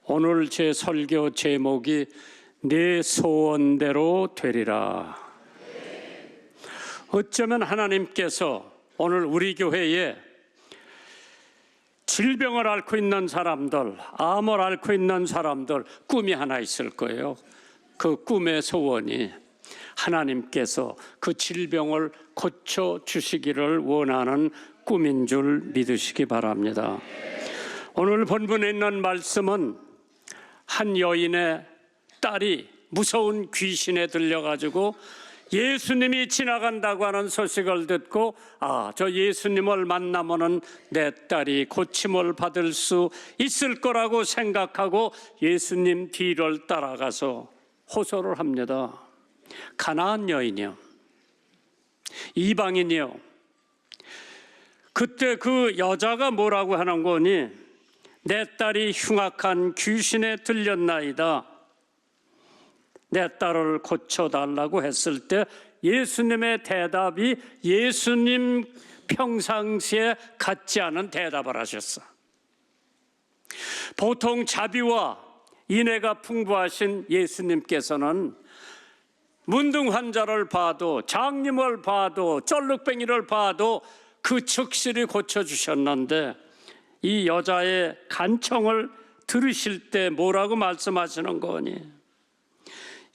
오늘 제 설교 제목이 내 소원대로 되리라. 어쩌면 하나님께서 오늘 우리 교회에 질병을 앓고 있는 사람들, 암을 앓고 있는 사람들 꿈이 하나 있을 거예요. 그 꿈의 소원이 하나님께서 그 질병을 고쳐주시기를 원하는 꿈인 줄 믿으시기 바랍니다. 오늘 본문에 있는 말씀은 한 여인의 딸이 무서운 귀신에 들려가지고 예수님이 지나간다고 하는 소식을 듣고 저 예수님을 만나면은 내 딸이 고침을 받을 수 있을 거라고 생각하고 예수님 뒤를 따라가서 호소를 합니다. 가나안 여인이요, 이방인이요. 그때 그 여자가 뭐라고 하는 거니? 내 딸이 흉악한 귀신에 들렸나이다. 내 딸을 고쳐달라고 했을 때 예수님의 대답이 예수님 평상시에 같지 않은 대답을 하셨어. 보통 자비와 인애가 풍부하신 예수님께서는 문둥 환자를 봐도, 장님을 봐도, 쩔룩뱅이를 봐도 그 즉시를 고쳐주셨는데 이 여자의 간청을 들으실 때 뭐라고 말씀하시는 거니?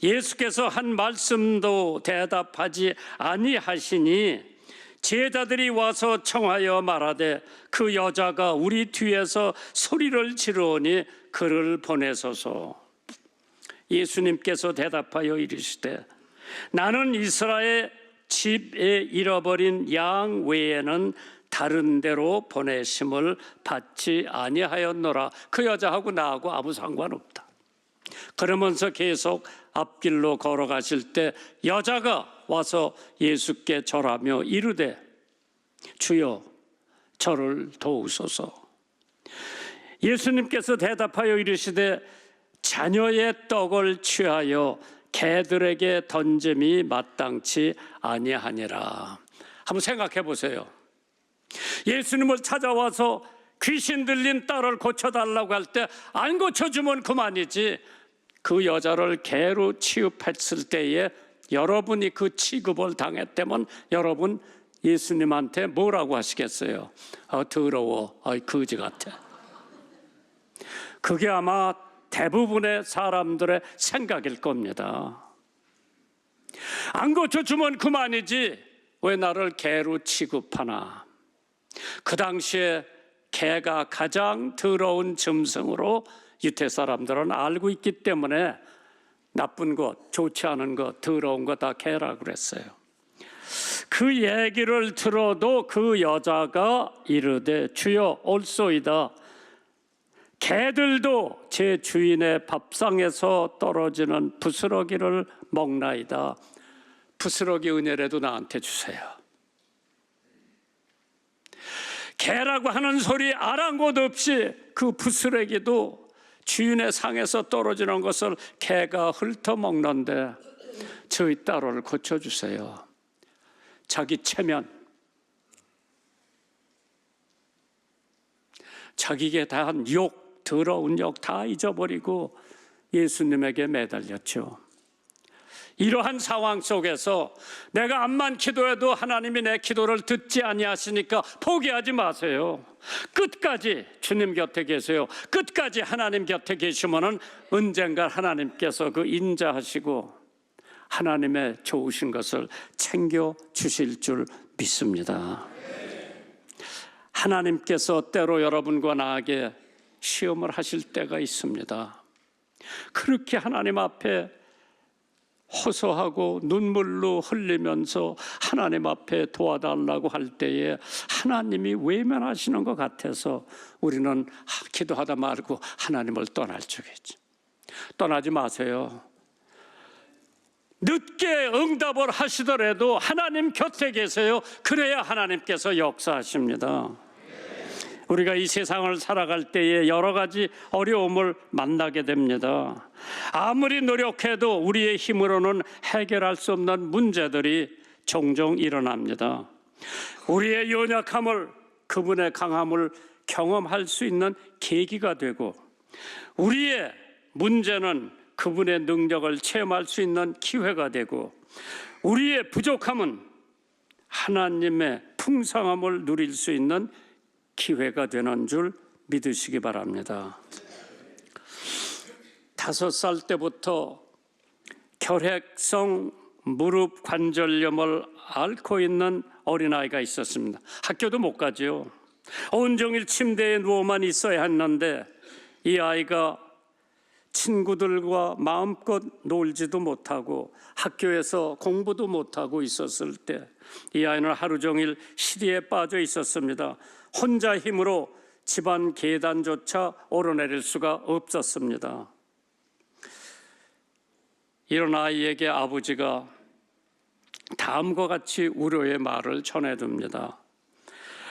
예수께서 한 말씀도 대답하지 아니하시니 제자들이 와서 청하여 말하되 그 여자가 우리 뒤에서 소리를 지르오니 그를 보내소서. 예수님께서 대답하여 이르시되 나는 이스라엘 집에 잃어버린 양 외에는 다른 데로 보내심을 받지 아니하였노라. 그 여자하고 나하고 아무 상관없다. 그러면서 계속 앞길로 걸어가실 때 여자가 와서 예수께 절하며 이르되 주여 저를 도우소서. 예수님께서 대답하여 이르시되 자녀의 떡을 취하여 개들에게 던짐이 마땅치 아니하니라. 한번 생각해 보세요. 예수님을 찾아와서 귀신 들린 딸을 고쳐달라고 할 때 안 고쳐주면 그만이지, 그 여자를 개로 취급했을 때에 여러분이 그 취급을 당했다면 여러분 예수님한테 뭐라고 하시겠어요? 더러워, 거지 같아. 그게 아마 대부분의 사람들의 생각일 겁니다. 안 고쳐주면 그만이지 왜 나를 개로 취급하나? 그 당시에 개가 가장 더러운 짐승으로 유대 사람들은 알고 있기 때문에 나쁜 것, 좋지 않은 것, 더러운 것 다 개라고 그랬어요. 그 얘기를 들어도 그 여자가 이르되 주여 올소이다. 개들도 제 주인의 밥상에서 떨어지는 부스러기를 먹나이다. 부스러기 은혜라도 나한테 주세요. 개라고 하는 소리 아랑곳 없이 그 부스러기도 주인의 상에서 떨어지는 것을 개가 훑어먹는데 저희 딸을 고쳐주세요. 자기 체면, 자기에 대한 욕, 더러운 욕 다 잊어버리고 예수님에게 매달렸죠. 이러한 상황 속에서 내가 암만 기도해도 하나님이 내 기도를 듣지 아니하시니까 포기하지 마세요. 끝까지 주님 곁에 계세요. 끝까지 하나님 곁에 계시면은 언젠가 하나님께서 그 인자하시고 하나님의 좋으신 것을 챙겨 주실 줄 믿습니다. 하나님께서 때로 여러분과 나에게 시험을 하실 때가 있습니다. 그렇게 하나님 앞에 호소하고 눈물로 흘리면서 하나님 앞에 도와달라고 할 때에 하나님이 외면하시는 것 같아서 우리는 기도하다 말고 하나님을 떠날 적이죠. 떠나지 마세요. 늦게 응답을 하시더라도 하나님 곁에 계세요. 그래야 하나님께서 역사하십니다. 우리가 이 세상을 살아갈 때에 여러 가지 어려움을 만나게 됩니다. 아무리 노력해도 우리의 힘으로는 해결할 수 없는 문제들이 종종 일어납니다. 우리의 연약함을, 그분의 강함을 경험할 수 있는 계기가 되고 우리의 문제는 그분의 능력을 체험할 수 있는 기회가 되고, 우리의 부족함은 하나님의 풍성함을 누릴 수 있는 기회가 되는 줄 믿으시기 바랍니다. 5살 때부터 결핵성 무릎 관절염을 앓고 있는 어린아이가 있었습니다. 학교도 못 가죠. 온종일 침대에 누워만 있어야 했는데 이 아이가 친구들과 마음껏 놀지도 못하고 학교에서 공부도 못하고 있었을 때 이 아이는 하루 종일 시리에 빠져 있었습니다. 혼자 힘으로 집안 계단조차 오르내릴 수가 없었습니다. 이런 아이에게 아버지가 다음과 같이 우려의 말을 전해줍니다.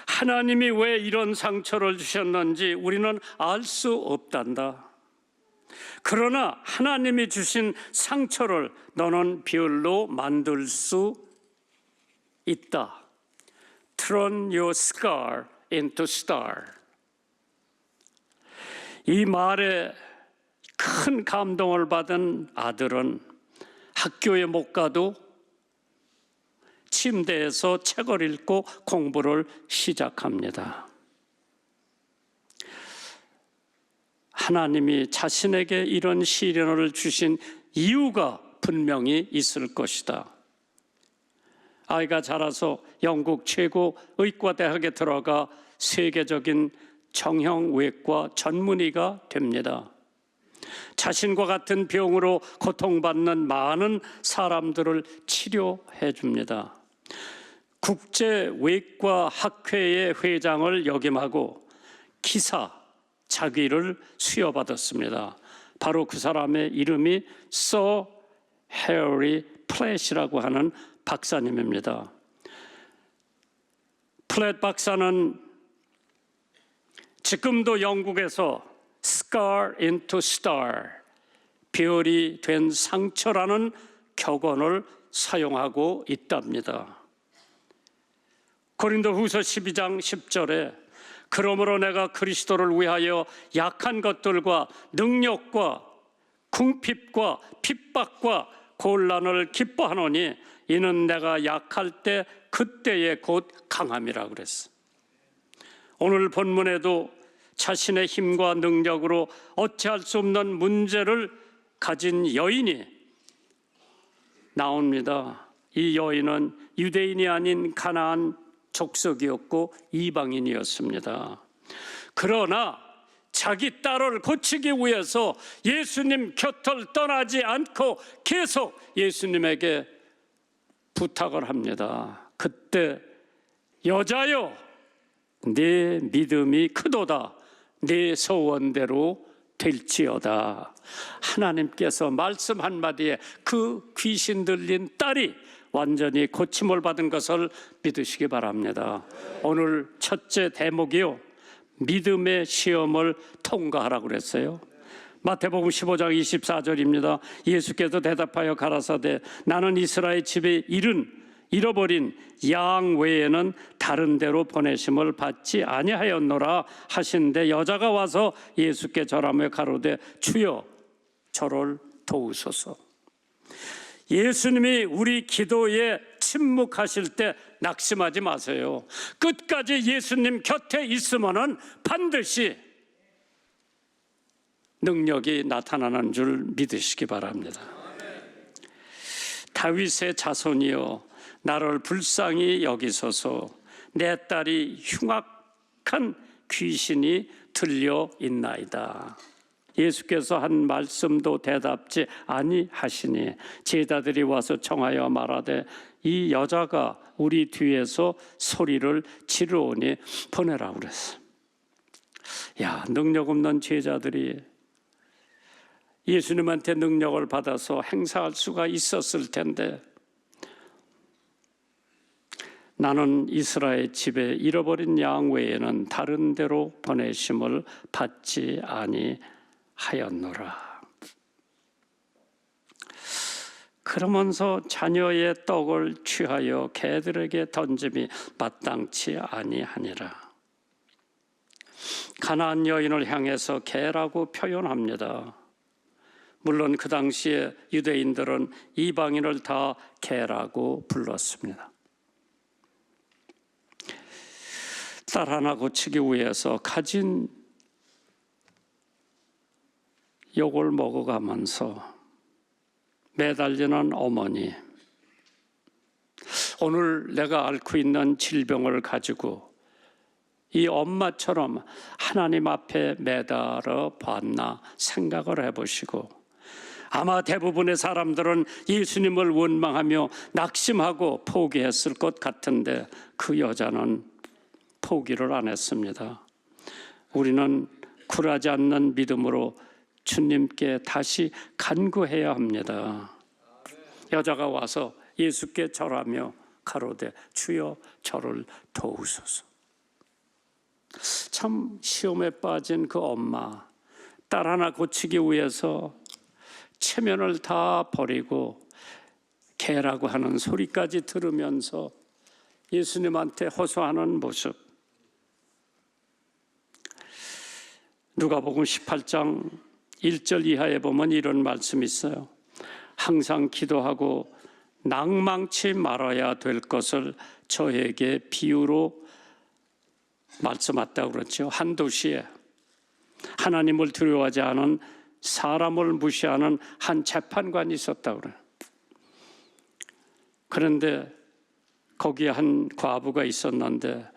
하나님이 왜 이런 상처를 주셨는지 우리는 알 수 없단다. 그러나 하나님이 주신 상처를 너는 별로 만들 수 있다. Turn your scar into star. 이 말에 큰 감동을 받은 아들은 학교에 못 가도 침대에서 책을 읽고 공부를 시작합니다. 하나님이 자신에게 이런 시련을 주신 이유가 분명히 있을 것이다. 아이가 자라서 영국 최고 의과대학에 들어가 세계적인 정형외과 전문의가 됩니다. 자신과 같은 병으로 고통받는 많은 사람들을 치료해 줍니다. 국제외과학회의 회장을 역임하고 기사 자기를 수여받았습니다. 바로 그 사람의 이름이 Sir Harry Platt이라고 하는 박사님입니다. 플랫 박사는 지금도 영국에서 Scar into Star, 별이 된 상처라는 격언을 사용하고 있답니다. 고린도후서 12장 10절에 그러므로 내가 그리스도를 위하여 약한 것들과 능력과 궁핍과 핍박과 곤란을 기뻐하노니 이는 내가 약할 때 그때에 곧 강함이라 그랬어. 오늘 본문에도 자신의 힘과 능력으로 어찌할 수 없는 문제를 가진 여인이 나옵니다. 이 여인은 유대인이 아닌 가나안 족속이었고 이방인이었습니다. 그러나 자기 딸을 고치기 위해서 예수님 곁을 떠나지 않고 계속 예수님에게 부탁을 합니다. 그때 여자여, 네 믿음이 크도다. 네 소원대로 될지어다. 하나님께서 말씀 한마디에 그 귀신 들린 딸이 완전히 고침을 받은 것을 믿으시기 바랍니다. 오늘 첫째 대목이요, 믿음의 시험을 통과하라고 그랬어요. 마태복음 15장 24절입니다. 예수께서 대답하여 가라사대 나는 이스라엘 집에 잃어버린 양 외에는 다른 데로 보내심을 받지 아니하였노라 하신데 여자가 와서 예수께 절하며 가로되 주여 저를 도우소서. 예수님이 우리 기도에 침묵하실 때 낙심하지 마세요. 끝까지 예수님 곁에 있으면은 반드시 능력이 나타나는 줄 믿으시기 바랍니다. 다윗의 자손이여 나를 불쌍히 여기소서. 내 딸이 흉악한 귀신이 들려 있나이다. 예수께서 한 말씀도 대답지 아니하시니 제자들이 와서 청하여 말하되 이 여자가 우리 뒤에서 소리를 지르오니 보내라고 그랬어. 야, 능력 없는 제자들이 예수님한테 능력을 받아서 행사할 수가 있었을 텐데 나는 이스라엘 집에 잃어버린 양 외에는 다른 데로 보내심을 받지 아니하였노라. 그러면서 자녀의 떡을 취하여 개들에게 던짐이 마땅치 아니하니라. 가나안 여인을 향해서 개라고 표현합니다. 물론 그 당시에 유대인들은 이방인을 다 개라고 불렀습니다. 딸 하나 고치기 위해서 가진 욕을 먹어가면서 매달리는 어머니, 오늘 내가 앓고 있는 질병을 가지고 이 엄마처럼 하나님 앞에 매달아 봤나 생각을 해보시고, 아마 대부분의 사람들은 예수님을 원망하며 낙심하고 포기했을 것 같은데 그 여자는 포기를 안 했습니다. 우리는 굴하지 않는 믿음으로 주님께 다시 간구해야 합니다. 여자가 와서 예수께 절하며 가로되 주여 저를 도우소서. 참 시험에 빠진 그 엄마, 딸 하나 고치기 위해서 체면을 다 버리고 개라고 하는 소리까지 들으면서 예수님한테 호소하는 모습. 누가복음 18장 1절 이하에 보면 이런 말씀이 있어요. 항상 기도하고 낭망치 말아야 될 것을 저에게 비유로 말씀했다고 그랬죠. 한 도시에 하나님을 두려워하지 않은 사람을 무시하는 한 재판관이 있었다고 그래요. 그런데 거기에 한 과부가 있었는데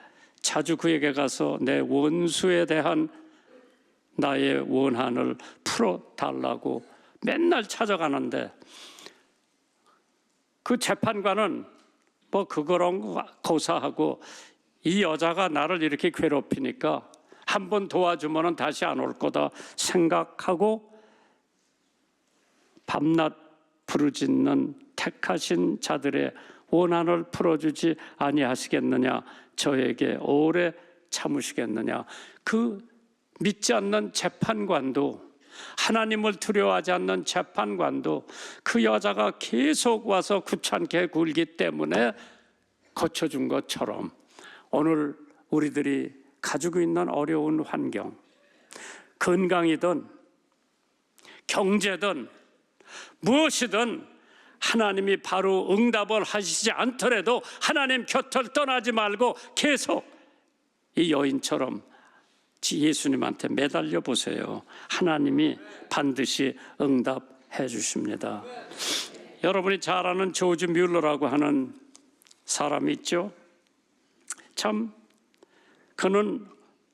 자주 그에게 가서 내 원수에 대한 나의 원한을 풀어달라고 맨날 찾아가는데, 그 재판관은 뭐 그거랑 고사하고 이 여자가 나를 이렇게 괴롭히니까 한번 도와주면 다시 안 올 거다 생각하고 밤낮 부르짖는 택하신 자들의 원한을 풀어주지 아니하시겠느냐, 저에게 오래 참으시겠느냐. 그 믿지 않는 재판관도, 하나님을 두려워하지 않는 재판관도 그 여자가 계속 와서 귀찮게 굴기 때문에 고쳐준 것처럼 오늘 우리들이 가지고 있는 어려운 환경, 건강이든 경제든 무엇이든 하나님이 바로 응답을 하시지 않더라도 하나님 곁을 떠나지 말고 계속 이 여인처럼 예수님한테 매달려 보세요. 하나님이 반드시 응답해 주십니다. 여러분이 잘 아는 조지 뮬러라고 하는 사람이 있죠. 참 그는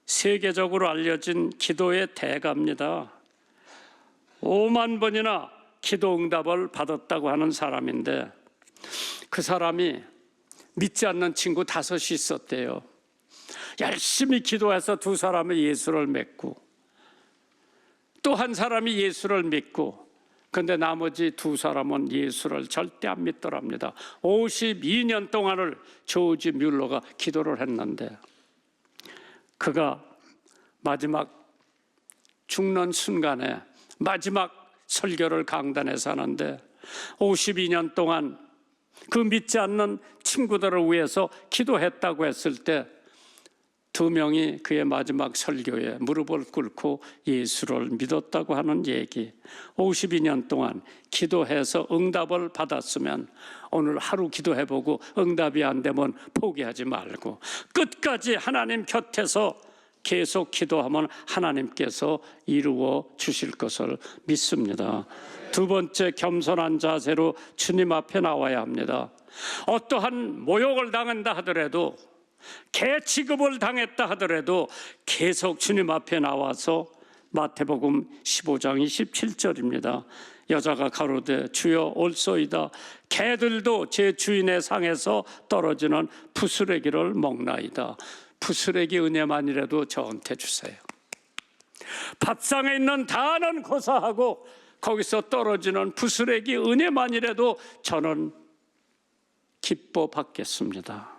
세계적으로 알려진 기도의 대가입니다. 5만 번이나 기도 응답을 받았다고 하는 사람인데, 그 사람이 믿지 않는 친구 5이 있었대요. 열심히 기도해서 2 사람은 예수를 믿고 또 한 사람이 예수를 믿고, 그런데 나머지 2 사람은 예수를 절대 안 믿더랍니다. 52년 동안을 조지 뮬러가 기도를 했는데, 그가 마지막 죽는 순간에 마지막 설교를 강단에서 하는데 52년 동안 그 믿지 않는 친구들을 위해서 기도했다고 했을 때 2명이 그의 마지막 설교에 무릎을 꿇고 예수를 믿었다고 하는 얘기. 52년 동안 기도해서 응답을 받았으면 오늘 하루 기도해보고 응답이 안 되면 포기하지 말고 끝까지 하나님 곁에서 계속 기도하면 하나님께서 이루어 주실 것을 믿습니다. 2번째, 겸손한 자세로 주님 앞에 나와야 합니다. 어떠한 모욕을 당한다 하더라도, 개 취급을 당했다 하더라도 계속 주님 앞에 나와서, 마태복음 15장 27절입니다. 여자가 가로되 주여 올소이다. 개들도 제 주인의 상에서 떨어지는 부스레기를 먹나이다. 부스레기 은혜만이라도 저한테 주세요. 밥상에 있는 다는 고사하고 거기서 떨어지는 부스레기 은혜만이라도 저는 기뻐 받겠습니다.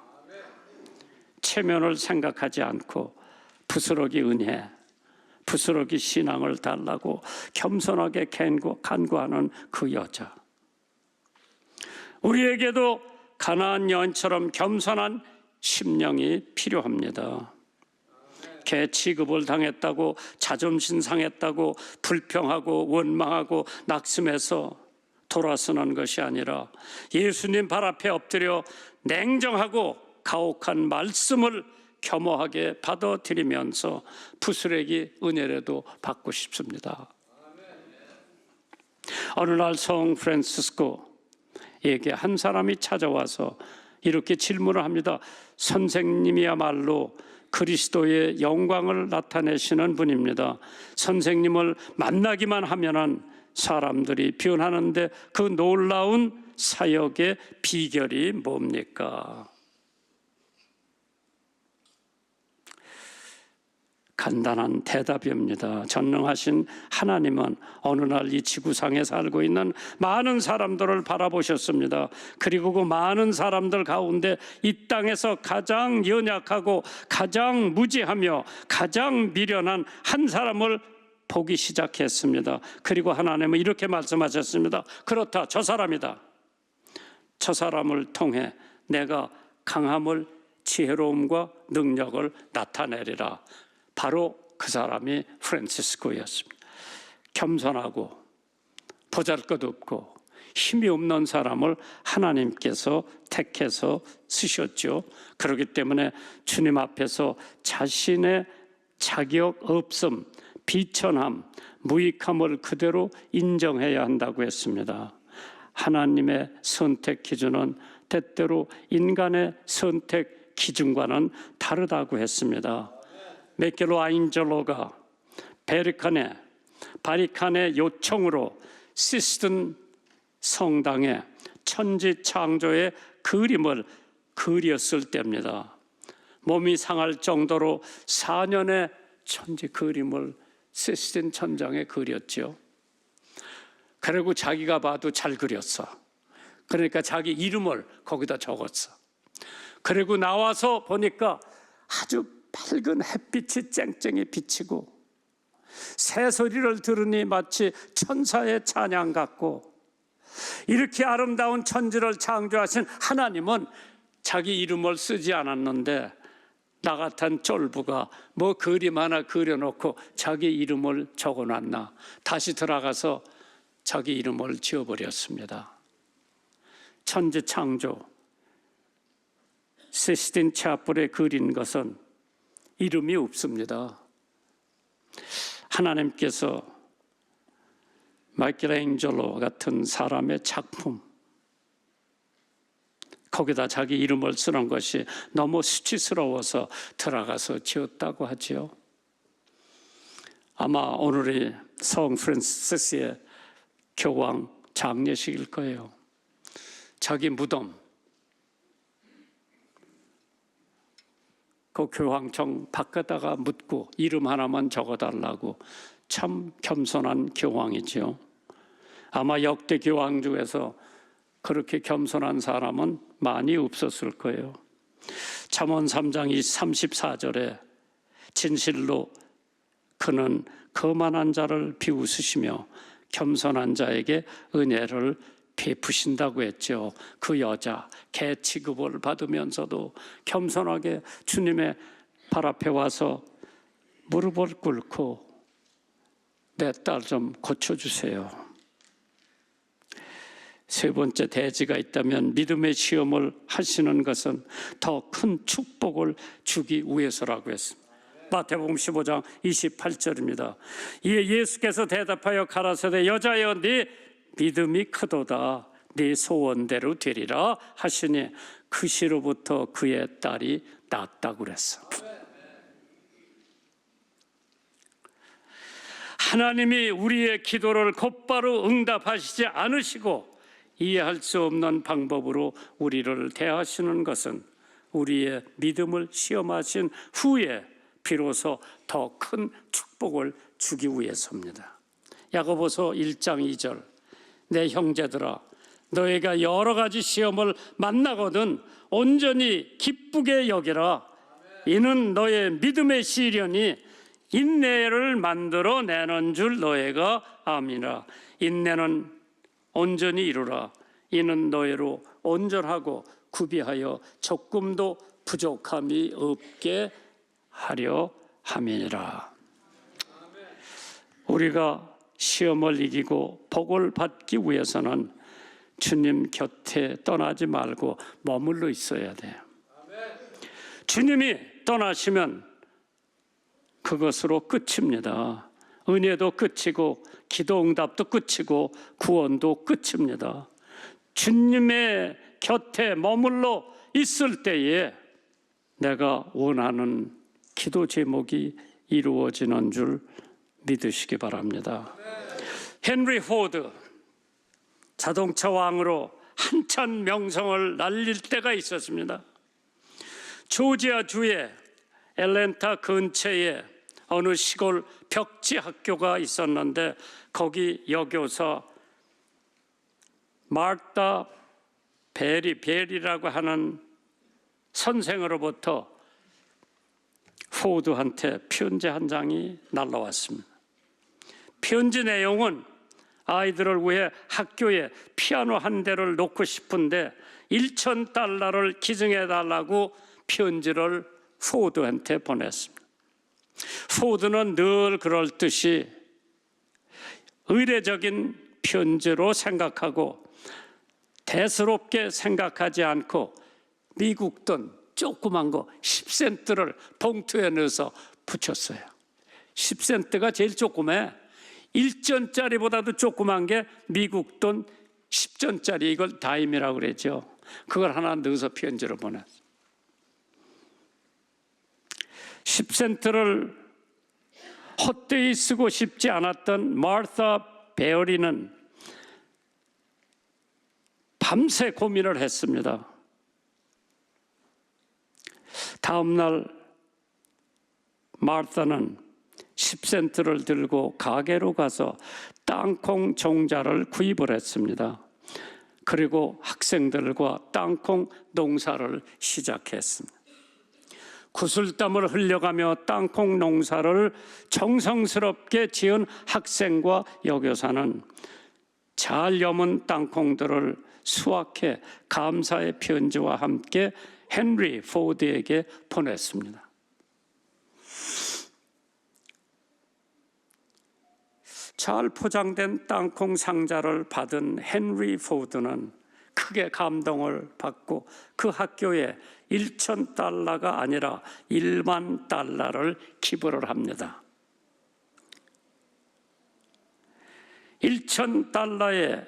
체면을 생각하지 않고 부스러기 은혜, 부스러기 신앙을 달라고 겸손하게 간구하는 그 여자. 우리에게도 가나안 여인처럼 겸손한 심령이 필요합니다. 개 취급을 당했다고 자존심 상했다고 불평하고 원망하고 낙심해서 돌아서는 것이 아니라 예수님 발 앞에 엎드려 냉정하고 가혹한 말씀을 겸허하게 받아들이면서 부스레기 은혜라도 받고 싶습니다. 어느 날 성 프란시스코에게 한 사람이 찾아와서 이렇게 질문을 합니다. 선생님이야말로 그리스도의 영광을 나타내시는 분입니다. 선생님을 만나기만 하면은 사람들이 변하는데 그 놀라운 사역의 비결이 뭡니까? 간단한 대답입니다. 전능하신 하나님은 어느 날 이 지구상에 살고 있는 많은 사람들을 바라보셨습니다. 그리고 그 많은 사람들 가운데 이 땅에서 가장 연약하고 가장 무지하며 가장 미련한 한 사람을 보기 시작했습니다. 그리고 하나님은 이렇게 말씀하셨습니다. 그렇다, 저 사람이다. 저 사람을 통해 내가 강함을, 지혜로움과 능력을 나타내리라. 바로 그 사람이 프란시스코였습니다. 겸손하고 보잘것없고 힘이 없는 사람을 하나님께서 택해서 쓰셨죠. 그렇기 때문에 주님 앞에서 자신의 자격 없음, 비천함, 무익함을 그대로 인정해야 한다고 했습니다. 하나님의 선택 기준은 때때로 인간의 선택 기준과는 다르다고 했습니다. 미켈란젤로가 바리칸의 요청으로 시스틴 성당에 천지 창조의 그림을 그렸을 때입니다. 몸이 상할 정도로 4년의 천지 그림을 시스틴 천장에 그렸죠. 그리고 자기가 봐도 잘 그렸어. 그러니까 자기 이름을 거기다 적었어. 그리고 나와서 보니까 아주 밝은 햇빛이 쨍쨍히 비치고 새소리를 들으니 마치 천사의 찬양 같고, 이렇게 아름다운 천지를 창조하신 하나님은 자기 이름을 쓰지 않았는데 나 같은 쫄부가 뭐 그림 하나 그려놓고 자기 이름을 적어놨나. 다시 들어가서 자기 이름을 지어버렸습니다. 천지 창조 시스틴 차플에 그린 것은 이름이 없습니다. 하나님께서 마이켈란젤로 같은 사람의 작품, 거기다 자기 이름을 쓰는 것이 너무 수치스러워서 들어가서 지었다고 하지요. 아마 오늘이 성 프란시스의 교황 장례식일 거예요. 자기 무덤, 그 교황청 밖에다가 묻고 이름 하나만 적어달라고. 참 겸손한 교황이죠. 아마 역대 교황 중에서 그렇게 겸손한 사람은 많이 없었을 거예요. 잠언 3장 34절에 진실로 그는 거만한 자를 비웃으시며 겸손한 자에게 은혜를 베푸신다고 했죠. 그 여자 개 취급을 받으면서도 겸손하게 주님의 발 앞에 와서 무릎을 꿇고 내 딸 좀 고쳐주세요. 세 번째 대지가 있다면 믿음의 시험을 하시는 것은 더 큰 축복을 주기 위해서라고 했습니다. 마태복음 15장 28절입니다. 이에 예수께서 대답하여 가라사대 여자여 네 믿음이 크도다. 네 소원대로 되리라 하시니 그 시로부터 그의 딸이 낫다고 그랬어. 하나님이 우리의 기도를 곧바로 응답하시지 않으시고 이해할 수 없는 방법으로 우리를 대하시는 것은 우리의 믿음을 시험하신 후에 비로소 더 큰 축복을 주기 위해서입니다. 야고보서 1장 2절 내 형제들아 너희가 여러 가지 시험을 만나거든 온전히 기쁘게 여기라. 이는 너의 믿음의 시련이 인내를 만들어내는 줄 너희가 아미라. 인내는 온전히 이루라. 이는 너희로 온전하고 구비하여 조금도 부족함이 없게 하려 함이니라. 우리가 시험을 이기고 복을 받기 위해서는 주님 곁에 떠나지 말고 머물러 있어야 돼요. 주님이 떠나시면 그것으로 끝입니다. 은혜도 끝이고 기도 응답도 끝이고 구원도 끝입니다. 주님의 곁에 머물러 있을 때에 내가 원하는 기도 제목이 이루어지는 줄 믿으시기 바랍니다. 헨리 포드, 자동차 왕으로 한참 명성을 날릴 때가 있었습니다. 조지아주의 애틀랜타 근처에 어느 시골 벽지 학교가 있었는데 거기 여교사 마르타 베리라고 하는 선생으로부터 포드한테 편지 한 장이 날라왔습니다. 편지 내용은 아이들을 위해 학교에 피아노 한 대를 놓고 싶은데 $1,000를 기증해달라고 편지를 포드한테 보냈습니다. 포드는 늘 그럴듯이 의례적인 편지로 생각하고 대수롭게 생각하지 않고 미국 돈 조그만 거 10센트를 봉투에 넣어서 붙였어요. 10센트가 제일 조그매. 1전짜리보다도 조그만 게 미국 돈 10전짜리, 이걸 다임이라고 그러죠. 그걸 하나 넣어서 편지로 보냈어요. 10센트를 헛되이 쓰고 싶지 않았던 마르타 베어리는 밤새 고민을 했습니다. 다음 날 마르타는 10센트를 들고 가게로 가서 땅콩 종자를 구입을 했습니다. 그리고 학생들과 땅콩 농사를 시작했습니다. 구슬땀을 흘려가며 땅콩 농사를 정성스럽게 지은 학생과 여교사는 잘 여문 땅콩들을 수확해 감사의 편지와 함께 헨리 포드에게 보냈습니다. 잘 포장된 땅콩 상자를 받은 헨리 포드는 크게 감동을 받고 그 학교에 $1,000가 아니라 $10,000를 기부를 합니다. $1,000에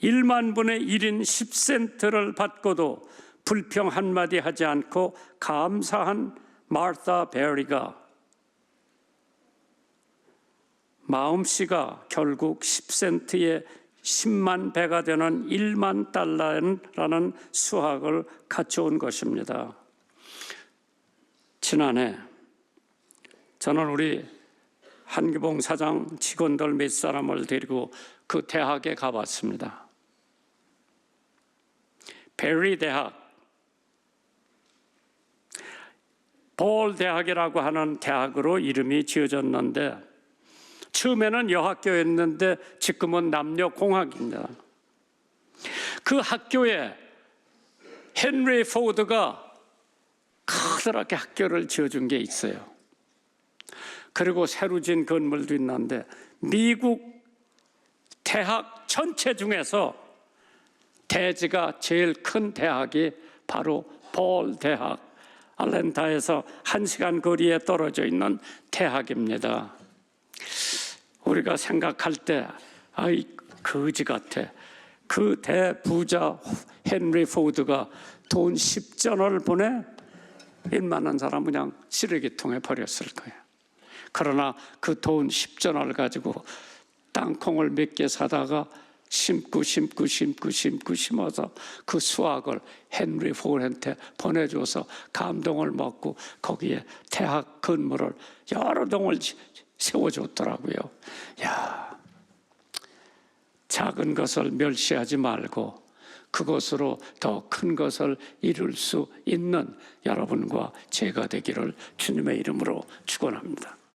1만 분의 1인 10센트를 받고도 불평 한마디 하지 않고 감사한 마르타 베리가 마음씨가 결국 10센트에 10만 배가 되는 $10,000라는 수학을 갖춰온 것입니다. 지난해 저는 우리 한기봉 사장 직원들 몇 사람을 데리고 그 대학에 가봤습니다. 베리 대학, 볼 대학이라고 하는 대학으로 이름이 지어졌는데 처음에는 여학교였는데 지금은 남녀공학입니다. 그 학교에 헨리 포드가 커다랗게 학교를 지어준 게 있어요. 그리고 새로 진 건물도 있는데 미국 대학 전체 중에서 대지가 제일 큰 대학이 바로 볼 대학, 애틀랜타에서 1시간 거리에 떨어져 있는 대학입니다. 우리가 생각할 때 아이 거지 같아. 그 대부자 헨리 포드가 돈 10전을 보내 웬만한 사람은 그냥 쓰레기통에 버렸을 거예요. 그러나 그 돈 10전을 가지고 땅콩을 몇 개 사다가 심어서 그 수확을 헨리 포드한테 보내줘서 감동을 먹고 거기에 대학 건물을 여러 동을 세워줬더라고요. 야, 작은 것을 멸시하지 말고 그것으로 더 큰 것을 이룰 수 있는 여러분과 제가 되기를 주님의 이름으로 축원합니다.